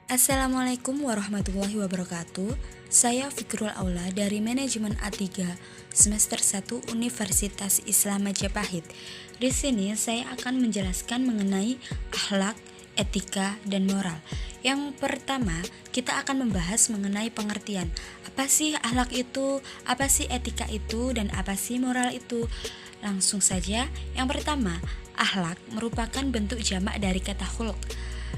Assalamualaikum warahmatullahi wabarakatuh. Saya Fikrul Aula dari Manajemen A3 semester 1 Universitas Islam Majapahit. Di sini saya akan menjelaskan mengenai akhlak, etika, dan moral. Yang pertama, kita akan membahas mengenai pengertian. Apa sih akhlak itu? Apa sih etika itu? Dan apa sih moral itu? Langsung saja. Yang pertama, akhlak merupakan bentuk jamak dari kata khulq,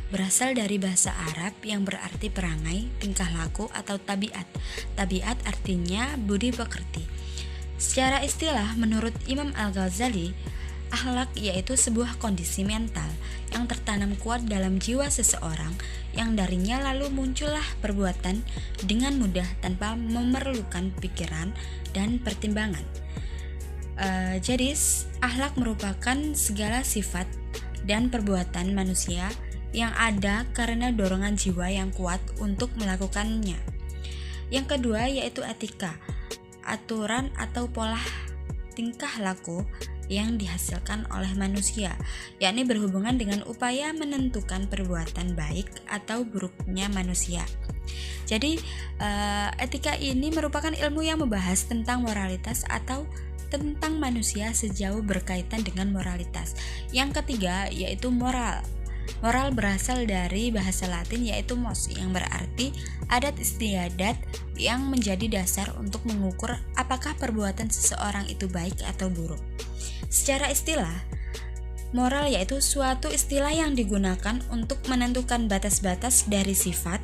berasal dari bahasa Arab yang berarti perangai, tingkah laku, atau tabiat. Tabiat artinya budi pekerti. Secara istilah, menurut Imam Al-Ghazali, akhlak yaitu sebuah kondisi mental yang tertanam kuat dalam jiwa seseorang, yang darinya lalu muncullah perbuatan dengan mudah tanpa memerlukan pikiran dan pertimbangan. Jadi, akhlak merupakan segala sifat dan perbuatan manusia yang ada karena dorongan jiwa yang kuat untuk melakukannya. Yang kedua yaitu etika, aturan atau pola tingkah laku yang dihasilkan oleh manusia, yakni berhubungan dengan upaya menentukan perbuatan baik atau buruknya manusia. Jadi, etika ini merupakan ilmu yang membahas tentang moralitas atau tentang manusia sejauh berkaitan dengan moralitas. Yang ketiga yaitu moral. Moral berasal dari bahasa Latin yaitu mos, yang berarti adat istiadat yang menjadi dasar untuk mengukur apakah perbuatan seseorang itu baik atau buruk. Secara istilah, moral yaitu suatu istilah yang digunakan untuk menentukan batas-batas dari sifat,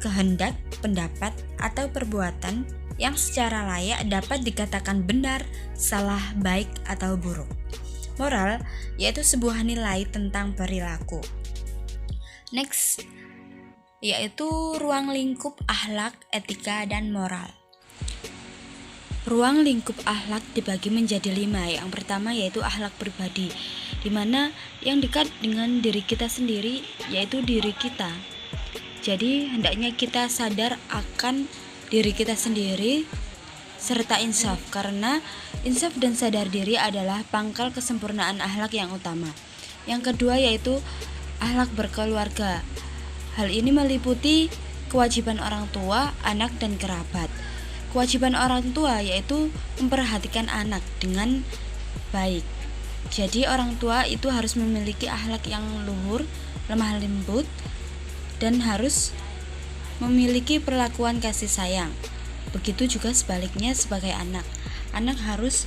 kehendak, pendapat, atau perbuatan yang secara layak dapat dikatakan benar, salah, baik, atau buruk. Moral yaitu sebuah nilai tentang perilaku. Next, yaitu ruang lingkup akhlak, etika, dan moral. Ruang lingkup akhlak dibagi menjadi 5. Yang pertama yaitu akhlak pribadi, di mana yang dekat dengan diri kita sendiri yaitu diri kita. Jadi hendaknya kita sadar akan diri kita sendiri serta insaf, karena insaf dan sadar diri adalah pangkal kesempurnaan akhlak yang utama. Yang kedua yaitu akhlak berkeluarga. Hal ini meliputi kewajiban orang tua, anak, dan kerabat. Kewajiban orang tua yaitu memperhatikan anak dengan baik. Jadi orang tua itu harus memiliki akhlak yang luhur, lemah lembut, dan harus memiliki perlakuan kasih sayang. Begitu juga sebaliknya sebagai anak. Anak harus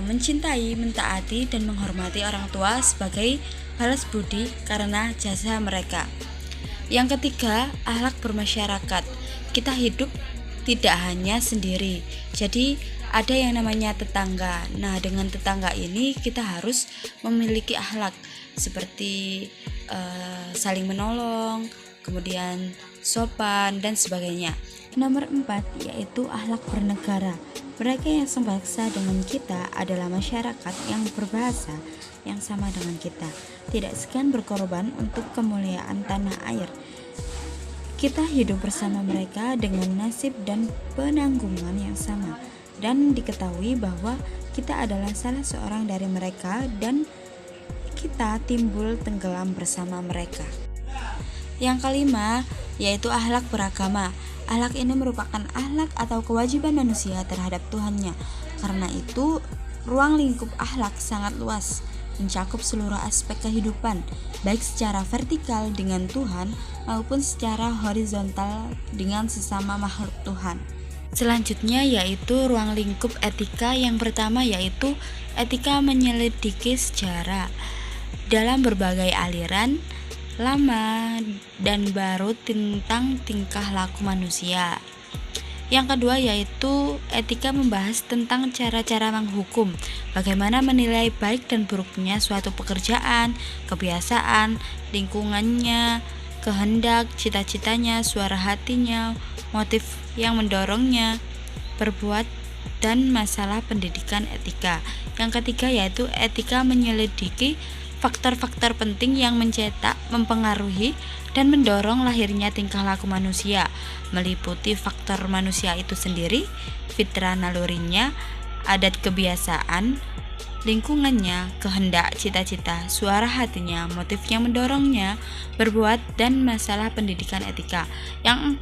mencintai, mentaati, dan menghormati orang tua sebagai balas budi karena jasa mereka. Yang ketiga, akhlak bermasyarakat. Kita hidup tidak hanya sendiri. Jadi ada yang namanya tetangga. Nah, dengan tetangga ini kita harus memiliki akhlak seperti saling menolong, kemudian sopan, dan sebagainya. Nomor 4 yaitu akhlak bernegara. Mereka yang sebangsa dengan kita adalah masyarakat yang berbahasa yang sama dengan kita, tidak segan berkorban untuk kemuliaan tanah air. Kita hidup bersama mereka dengan nasib dan penanggungan yang sama, dan diketahui bahwa kita adalah salah seorang dari mereka dan kita timbul tenggelam bersama mereka. Yang kelima yaitu akhlak beragama. Akhlak ini merupakan akhlak atau kewajiban manusia terhadap Tuhannya. Karena itu, ruang lingkup akhlak sangat luas, mencakup seluruh aspek kehidupan, baik secara vertikal dengan Tuhan maupun secara horizontal dengan sesama makhluk Tuhan. Selanjutnya yaitu ruang lingkup etika. Yang pertama yaitu etika menyelidiki sejarah dalam berbagai aliran lama dan baru tentang tingkah laku manusia. Yang kedua yaitu etika membahas tentang cara-cara menghukum, bagaimana menilai baik dan buruknya suatu pekerjaan, kebiasaan, lingkungannya, kehendak, cita-citanya, suara hatinya, motif yang mendorongnya berbuat, dan masalah pendidikan etika. Yang ketiga yaitu etika menyelidiki faktor-faktor penting yang mencetak, mempengaruhi, dan mendorong lahirnya tingkah laku manusia, meliputi faktor manusia itu sendiri, fitrah nalurinya, adat kebiasaan, lingkungannya, kehendak, cita-cita, suara hatinya, motif yang mendorongnya berbuat, dan masalah pendidikan etika. Yang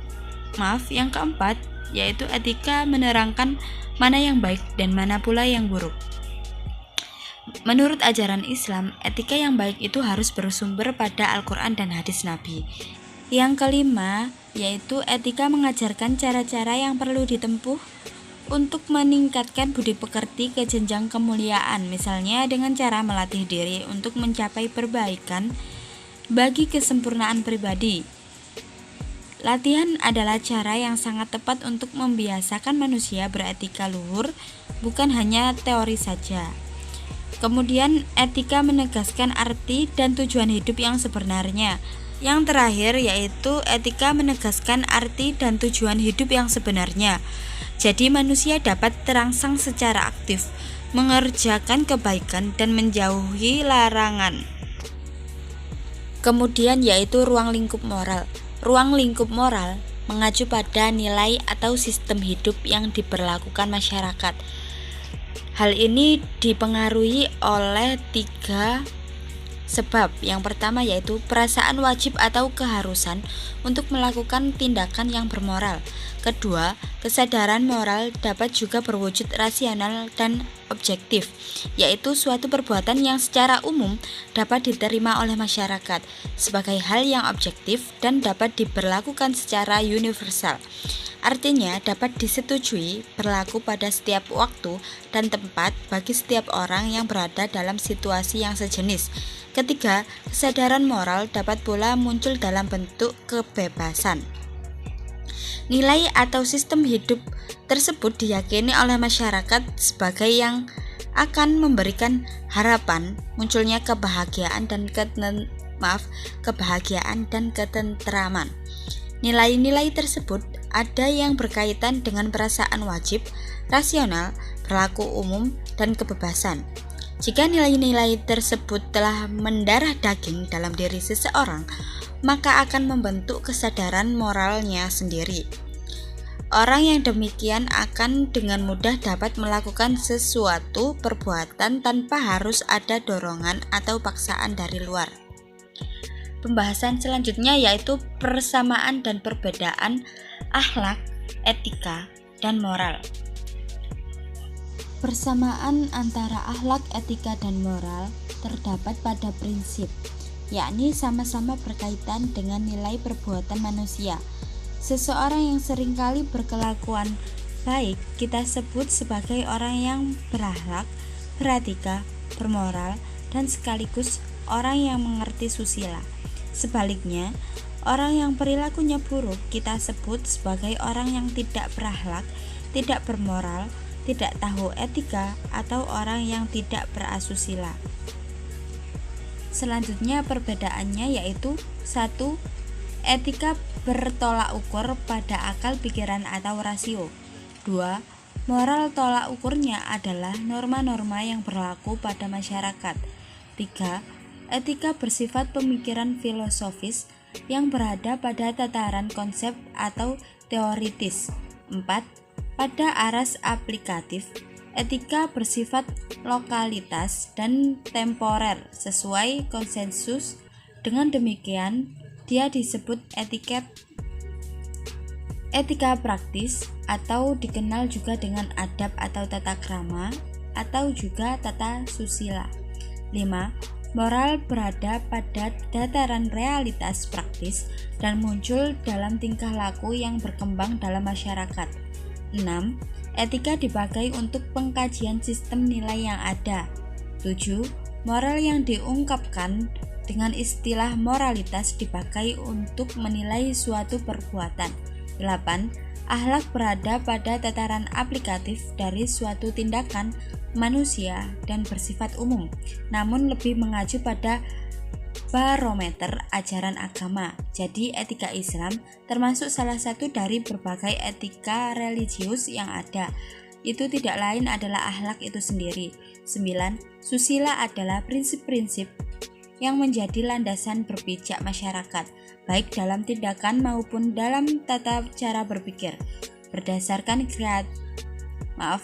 keempat, yaitu etika menerangkan mana yang baik dan mana pula yang buruk. Menurut ajaran Islam, etika yang baik itu harus bersumber pada Al-Quran dan hadis Nabi. Yang kelima, yaitu etika mengajarkan cara-cara yang perlu ditempuh untuk meningkatkan budi pekerti ke jenjang kemuliaan, misalnya dengan cara melatih diri untuk mencapai perbaikan bagi kesempurnaan pribadi. Latihan adalah cara yang sangat tepat untuk membiasakan manusia beretika luhur, bukan hanya teori saja. Kemudian, etika menegaskan arti dan tujuan hidup yang sebenarnya. Yang terakhir, yaitu etika menegaskan arti dan tujuan hidup yang sebenarnya. Jadi, manusia dapat terangsang secara aktif, mengerjakan kebaikan dan menjauhi larangan. Kemudian, yaitu ruang lingkup moral. Ruang lingkup moral mengacu pada nilai atau sistem hidup yang diberlakukan masyarakat. Hal ini dipengaruhi oleh 3 sebab. Yang pertama yaitu perasaan wajib atau keharusan untuk melakukan tindakan yang bermoral. Kedua, kesadaran moral dapat juga berwujud rasional dan objektif, yaitu suatu perbuatan yang secara umum dapat diterima oleh masyarakat sebagai hal yang objektif dan dapat diberlakukan secara universal. Artinya dapat disetujui, berlaku pada setiap waktu dan tempat bagi setiap orang yang berada dalam situasi yang sejenis. Ketiga, kesadaran moral dapat pula muncul dalam bentuk kebebasan. Nilai atau sistem hidup tersebut diyakini oleh masyarakat sebagai yang akan memberikan harapan munculnya kebahagiaan dan ketentraman. Nilai-nilai tersebut ada yang berkaitan dengan perasaan wajib, rasional, berlaku umum, dan kebebasan. Jika nilai-nilai tersebut telah mendarah daging dalam diri seseorang, maka akan membentuk kesadaran moralnya sendiri. Orang yang demikian akan dengan mudah dapat melakukan sesuatu perbuatan tanpa harus ada dorongan atau paksaan dari luar. Pembahasan selanjutnya yaitu persamaan dan perbedaan akhlak, etika, dan moral. Persamaan antara akhlak, etika, dan moral terdapat pada prinsip, yakni sama-sama berkaitan dengan nilai perbuatan manusia. Seseorang yang seringkali berkelakuan baik kita sebut sebagai orang yang berakhlak, beretika, bermoral, dan sekaligus orang yang mengerti susila. Sebaliknya, orang yang perilakunya buruk kita sebut sebagai orang yang tidak berakhlak, tidak bermoral, tidak tahu etika, atau orang yang tidak berasusila. Selanjutnya perbedaannya yaitu 1. Etika bertolak ukur pada akal, pikiran, atau rasio. 2. Moral tolak ukurnya adalah norma-norma yang berlaku pada masyarakat. 3. Etika bersifat pemikiran filosofis yang berada pada tataran konsep atau teoritis. 4. Pada aras aplikatif, etika bersifat lokalitas dan temporer sesuai konsensus. Dengan demikian, dia disebut etika praktis atau dikenal juga dengan adab atau tata krama atau juga tata susila. 5. Moral berada pada dataran realitas praktis dan muncul dalam tingkah laku yang berkembang dalam masyarakat. 6. Etika dipakai untuk pengkajian sistem nilai yang ada. 7. Moral yang diungkapkan dengan istilah moralitas dipakai untuk menilai suatu perbuatan. 8. Akhlak berada pada tataran aplikatif dari suatu tindakan manusia dan bersifat umum, namun lebih mengacu pada barometer ajaran agama. Jadi etika Islam termasuk salah satu dari berbagai etika religius yang ada. Itu tidak lain adalah akhlak itu sendiri. 9. Susila adalah prinsip-prinsip yang menjadi landasan berpijak masyarakat, baik dalam tindakan maupun dalam tata cara berpikir, berdasarkan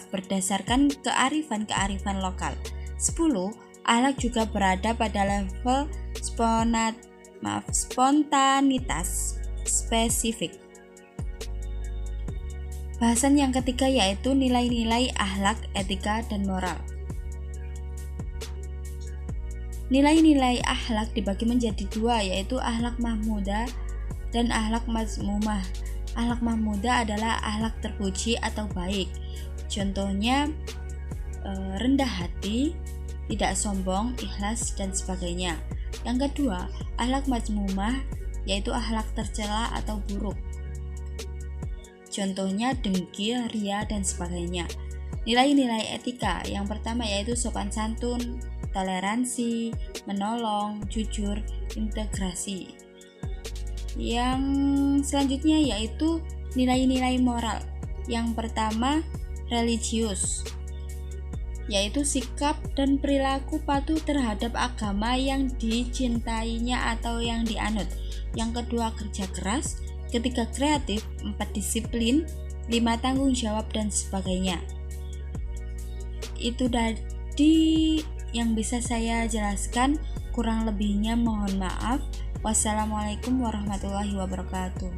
berdasarkan kearifan lokal. 10. Akhlak juga berada pada level spontanitas spesifik. Bahasan yang ketiga yaitu nilai-nilai akhlak, etika, dan moral. Nilai-nilai akhlak dibagi menjadi dua, yaitu akhlak mahmudah dan akhlak mazmumah. Akhlak mahmudah adalah akhlak terpuji atau baik. Contohnya rendah hati, tidak sombong, ikhlas, dan sebagainya. Yang kedua, akhlak mazmumah yaitu akhlak tercela atau buruk. Contohnya dengki, ria, dan sebagainya. Nilai-nilai etika yang pertama yaitu sopan santun, toleransi, menolong, jujur, integrasi. Yang selanjutnya yaitu nilai-nilai moral. Yang pertama religius, yaitu sikap dan perilaku patuh terhadap agama yang dicintainya atau yang dianut. Yang kedua kerja keras, ketiga kreatif, 4 disiplin, 5 tanggung jawab, dan sebagainya. Itu tadi yang bisa saya jelaskan, kurang lebihnya mohon maaf. Wassalamualaikum warahmatullahi wabarakatuh.